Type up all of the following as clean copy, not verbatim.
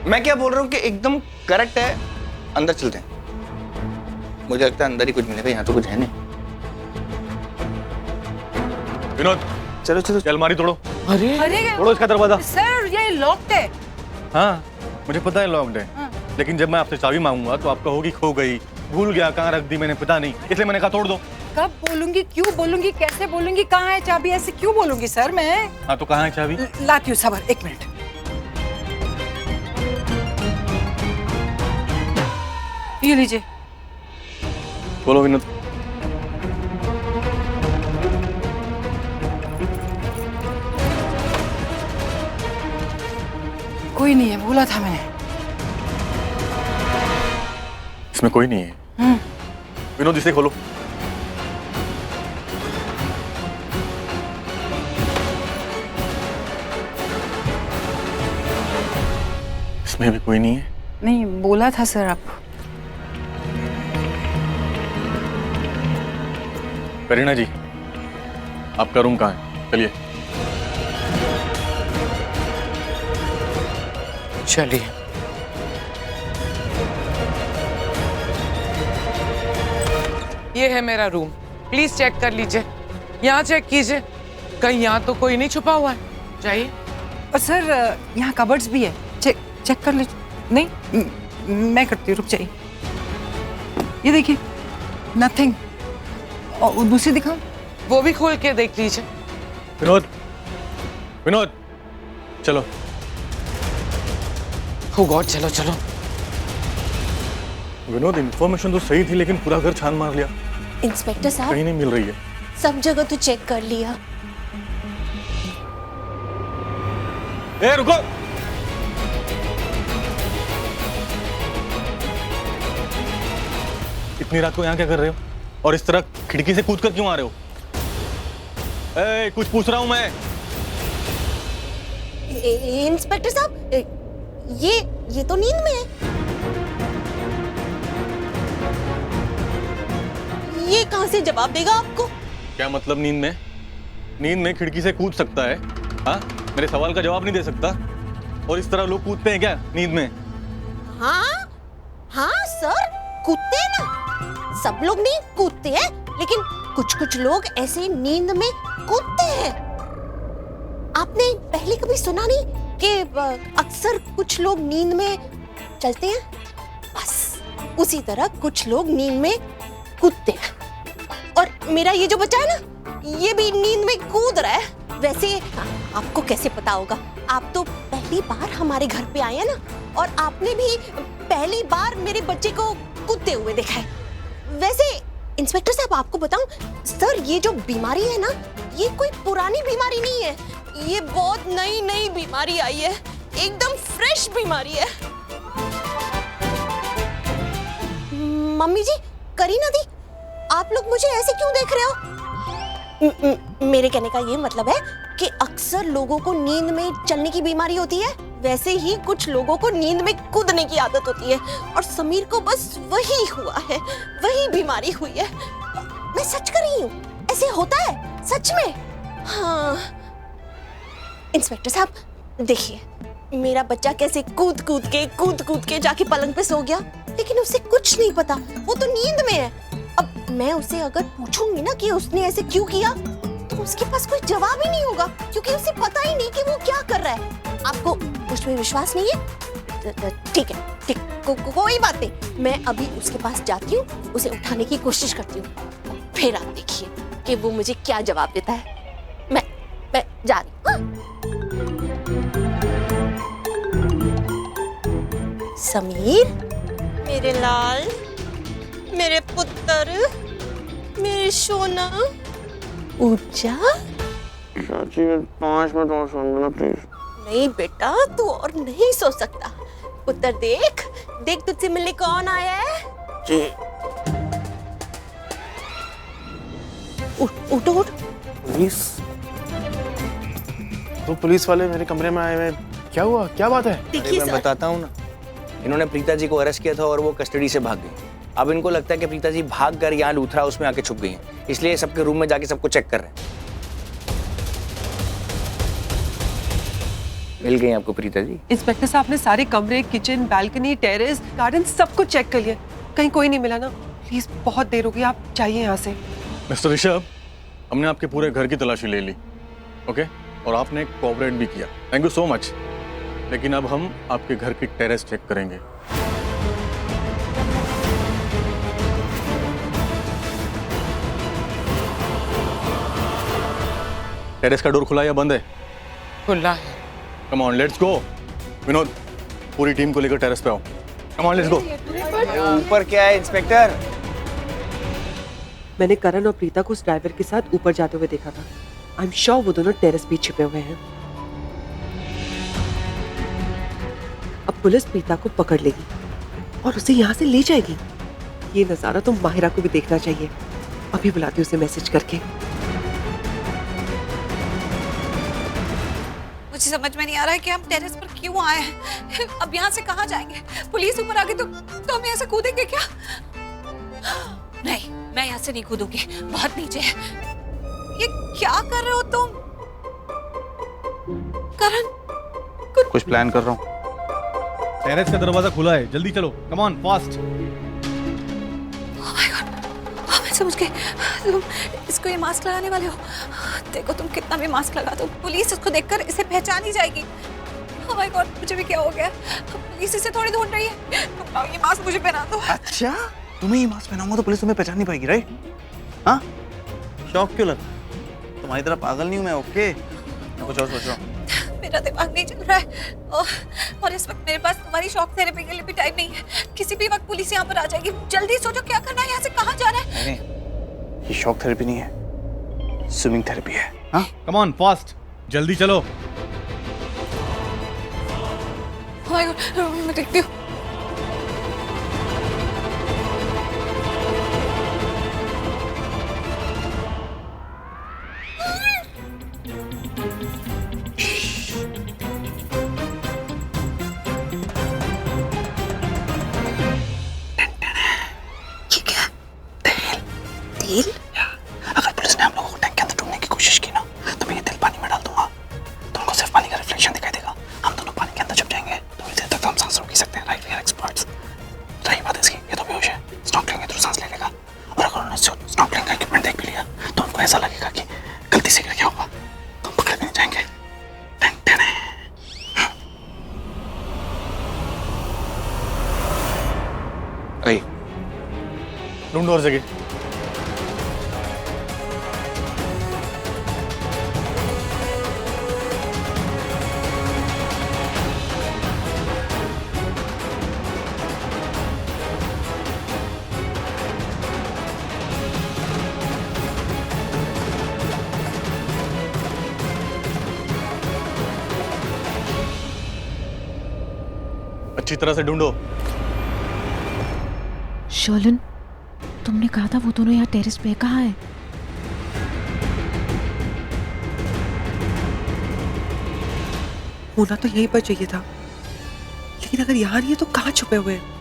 मैं क्या बोल रहा हूँ कि एकदम करेक्ट है, अंदर चलते हैं। मुझे लगता है अंदर ही कुछ मिलेगा, यहाँ तो कुछ है नहीं। विनोद चलो चलो, अलमारी तोड़ो। अरे तोड़ो इसका दरवाजा। सर ये लॉक्ड है। हाँ मुझे पता है लॉक्ड है, लेकिन जब मैं आपसे चाबी मांगूंगा तो आप कहोगी खो गई, भूल गया, कहाँ रख दी मैंने, पता नहीं, इसलिए मैंने कहा तोड़ दो। कब बोलूंगी, क्यों बोलूंगी, कैसे बोलूंगी, कहाँ है चाबी, ऐसे क्यों बोलूंगी सर मैं? हाँ तो कहाँ है चाबी? लाती हूँ, सबर 1 मिनट। ये लीजिए। बोलो विनोद। कोई नहीं है, बोला था मैंने। इसमें कोई नहीं है। विनोद इसे खोलो। इसमें भी कोई नहीं है। नहीं, बोला था सर आप। करीना जी, आपका रूम कहाँ है? चलिए। चलिए। ये है मेरा रूम, प्लीज चेक कर लीजिए। यहाँ चेक कीजिए, कहीं यहाँ तो कोई नहीं छुपा हुआ है। जाइए। और सर यहाँ कबर्ड्स भी है, चेक कर लीजिए। नहीं, मैं करती हूँ, रुक जाइए। ये देखिए, नथिंग। और दूसरी दिखाओ। वो भी खोल के देख लीजिए। विनोद, विनोद, चलो। हो गॉड, चलो चलो। विनोद, इन्फॉर्मेशन तो सही थी, लेकिन पूरा घर छान मार लिया, इंस्पेक्टर साहब कहीं नहीं मिल रही है। सब जगह तो चेक कर लिया। ए रुको। इतनी रात को यहाँ क्या कर रहे हो? और इस तरह खिड़की से कूद कर क्यों आ रहे हो? ए, कुछ पूछ रहा हूं मैं। इंस्पेक्टर साहब, ये तो नींद में है। ये कहां से जवाब देगा आपको? क्या मतलब नींद में? नींद में खिड़की से कूद सकता है? हाँ, मेरे सवाल का जवाब नहीं दे सकता? और इस तरह लोग कूदते हैं क्या नींद में? हाँ हाँ सर, कूदते हैं ना। सब लोग नहीं कूदते हैं, लेकिन कुछ लोग ऐसे नींद में कूदते हैं। आपने पहले कभी सुना नहीं कि अक्सर कुछ लोग नींद में चलते हैं? बस उसी तरह कुछ लोग नींद में कूदते हैं। और मेरा ये जो बच्चा है ना, ये भी नींद में कूद रहा है। वैसे आपको कैसे पता होगा? आप तो पहली बार हमारे घर पे आए हैं ना, और आपने भी पहली बार मेरे बच्चे को कूदते हुए देखा है। वैसे इंस्पेक्टर साहब, आपको बताऊं सर, ये जो बीमारी है ना, ये कोई पुरानी बीमारी नहीं है। ये बहुत नई बीमारी आई है, एकदम फ्रेश बीमारी है। मम्मी जी, करीना दी, आप लोग मुझे ऐसे क्यों देख रहे हो? मेरे कहने का ये मतलब है कि अक्सर लोगों को नींद में चलने की बीमारी होती है, वैसे ही कुछ लोगों को नींद में कूदने की आदत होती है। और समीर को बस वही हुआ है, वही बीमारी हुई है। मैं सच कर रही हूँ, ऐसे होता है सच में। हाँ इंस्पेक्टर साहब, देखिए मेरा बच्चा कैसे कूद कूद के जाके पलंग पे सो गया, लेकिन उसे कुछ नहीं पता, वो तो नींद में है। अब मैं उसे अगर पूछूंगी ना कि उसने ऐसे क्यों किया, तो उसके पास कोई जवाब ही नहीं होगा, क्योंकि उसे पता ही नहीं कि वो क्या कर रहा है। आपको मुझ में विश्वास नहीं है? ठीक है, ठीक, कोई बात नहीं। मैं अभी उसके पास जाती हूँ, उसे उठाने की कोशिश करती हूँ, फिर आप देखिए कि वो मुझे क्या जवाब देता है। मैं जा रही हूँ। समीर, मेरे लाल, मेरे पुत्र, मेरे सोना, ऊंचा। चाची 5 मिनट और सोने देना प्लीज। नहीं बेटा, तू और नहीं सो सकता। पुत्र देख तुझसे मिलने कौन आया है। जी। उठ। पुलिस? तो पुलिस वाले मेरे कमरे में आए हुए, क्या हुआ, क्या बात है? देखिए मैं बताता हूँ ना, इन्होंने प्रीता जी को अरेस्ट किया था और वो कस्टडी से भाग गई। अब इनको लगता है कि प्रीता जी भाग कर यहाँ लूथरा हाउस में आके छुप गई हैं, इसलिए सबके रूम में जाके सबको चेक कर रहे हैं। मिल गई आपको प्रीता जी? इंस्पेक्टर साहब ने सारे कमरे, किचन, बालकनी, टेरेस, गार्डन सब कुछ चेक कर लिया, कहीं कोई नहीं मिला ना? प्लीज बहुत देर हो गई, आप जाइए यहाँ से। मिस्टर ऋषभ, हमने आपके पूरे घर की तलाशी ले ली, ओके? और आपने कोऑपरेट भी किया, थैंक यू सो मच। लेकिन अब हम आपके घर की टेरेस चेक करेंगे। टेरेस का डोर खुला या बंद है? खुला है। Come on, let's go. Vinod, पूरी टीम को लेकर टेरेस पे आओ। Come on, let's go. ऊपर क्या है इंस्पेक्टर? मैंने करण और प्रीता को उस ड्राइवर के साथ ऊपर जाते हुए देखा था। आई एम श्योर वो दोनों टेरेस पे छिपे हुए हैं। अब पुलिस प्रीता को पकड़ लेगी और उसे यहाँ से ले जाएगी। ये नजारा तो माहिरा को भी देखना चाहिए। अभी बुलाती हूँ उसे मैसेज करके। मुझे समझ में नहीं आ रहा है कि हम टेरेस पर क्यों आए हैं। अब यहाँ से कहाँ जाएंगे? पुलिस ऊपर आ गई तो हम यहाँ से कूदेंगे क्या? नहीं, मैं यहाँ से नहीं कूदूंगी, बहुत नीचे है। ये क्या कर रहे हो तुम? करण, कुछ प्लान कर रहा हूँ। टेरेस का दरवाजा खुला है, जल्दी चलो, come on, fast. Oh my God, मैं समझ गई। तुम इसको ये मास्क लगाने वाले हो। देखो तुम कितना भी मास्क लगा दो, पुलिस इसको देखकर इसे पहचान ही जाएगी। ओह माय गॉड, मुझे भी क्या हो गया? पुलिस इसे थोड़ी ढूंढ रही है। तुम लाओ ये मास्क मुझे पहना दो। अच्छा, तुम्हें ये मास्क पहनाऊंगा तो पुलिस तुम्हें पहचान नहीं पाएगी, राइट? हाँ, शौक क्यों लगा? तुम्हारी तरह पागल नहीं हूँ मैं, ओके? मैं कुछ और सोच रहा हूँ। मेरा दिमाग नहीं चल रहा है और इस वक्त मेरे पास तुम्हारी शॉक थेरेपी के लिए भी टाइम नहीं है। किसी भी वक्त पुलिस यहाँ पर आ जाएगी। जल्दी सोचो क्या करना है, यहाँ से कहाँ जाना है? नहीं, ये शॉक थेरेपी नहीं है, स्विमिंग थेरेपी है। हाँ, कम ऑन, फास्ट, जल्दी चलो। Oh my God, मैं देखती हूँ। तेल? अगर पुलिस ने हम लोगों को टैंक के अंदर ढूंढने की कोशिश की ना, तो मैं ये तेल पानी में डाल दूंगा, तो उनको सिर्फ पानी का रिफ्लेक्शन दिखाई देगा। हम दोनों पानी के अंदर छुप जाएंगे, थोड़ी देर तक तो हम सांस रोक ही सकते हैं, राइट? We are experts. रही बात इसकी, ये तो बेहोश है, स्नॉर्कलिंग के थ्रू सांस ले लेगा। और अगर उन्होंने स्नॉर्कलिंग का इक्विपमेंट देख भी लिया, तो उनको ऐसा लगेगा कि गलती से गिर गया होगा, तो हम पकड़े भी नहीं जाएंगे। ढूंढो और जगह। अच्छी तरह से ढूंढो। शर्लिन, तुमने कहा था वो दोनों यहाँ टेरेस पे कहाँ है? होना तो यहीं पर चाहिए था, लेकिन अगर यहाँ नहीं है तो कहाँ छुपे हुए हैं?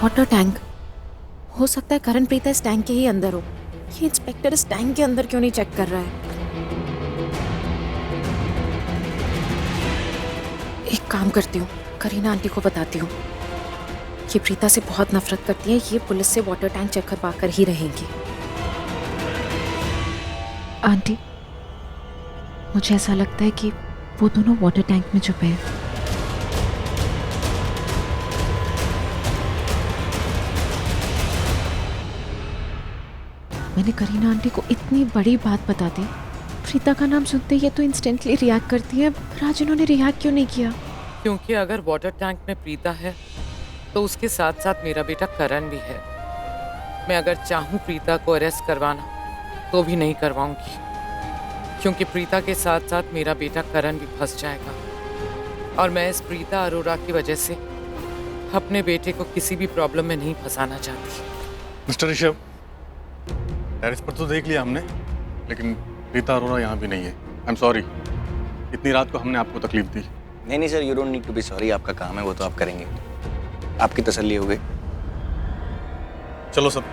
Water tank. हो सकता है करण प्रीता इस टैंक के ही अंदर हो। ये इंस्पेक्टर इस टैंक के अंदर क्यों नहीं चेक कर रहा है? एक काम करती हूँ, करीना आंटी को बताती हूँ। ये प्रीता से बहुत नफरत करती है, ये पुलिस से वाटर टैंक चेक करवा कर ही रहेंगी। आंटी, मुझे ऐसा लगता है कि वो दोनों वाटर टैंक में छुपे हैं। मैंने करीना आंटी को इतनी बड़ी बात बता दी, प्रीता का नाम सुनते ही तो इंस्टेंटली रिएक्ट करती है। पर आज उन्होंने रिएक्ट क्यों नहीं किया? क्योंकि अगर वाटर टैंक में प्रीता है तो उसके साथ साथ मेरा बेटा करण भी है। मैं अगर चाहूँ प्रीता को अरेस्ट करवाना तो भी नहीं करवाऊंगी, क्योंकि प्रीता के साथ साथ मेरा बेटा करण भी फंस जाएगा। और मैं इस प्रीता अरोरा की वजह से अपने बेटे को किसी भी प्रॉब्लम में नहीं फंसाना चाहती। मिस्टर ऋषभ, टेरेस पर तो देख लिया हमने, लेकिन प्रीता अरोरा यहाँ भी नहीं है। आई एम सॉरी, इतनी रात को हमने आपको तकलीफ दी। नहीं sir, you don't need to be sorry, आपका काम है, वो तो आप करेंगे। आपकी तसल्ली हो गई। चलो सब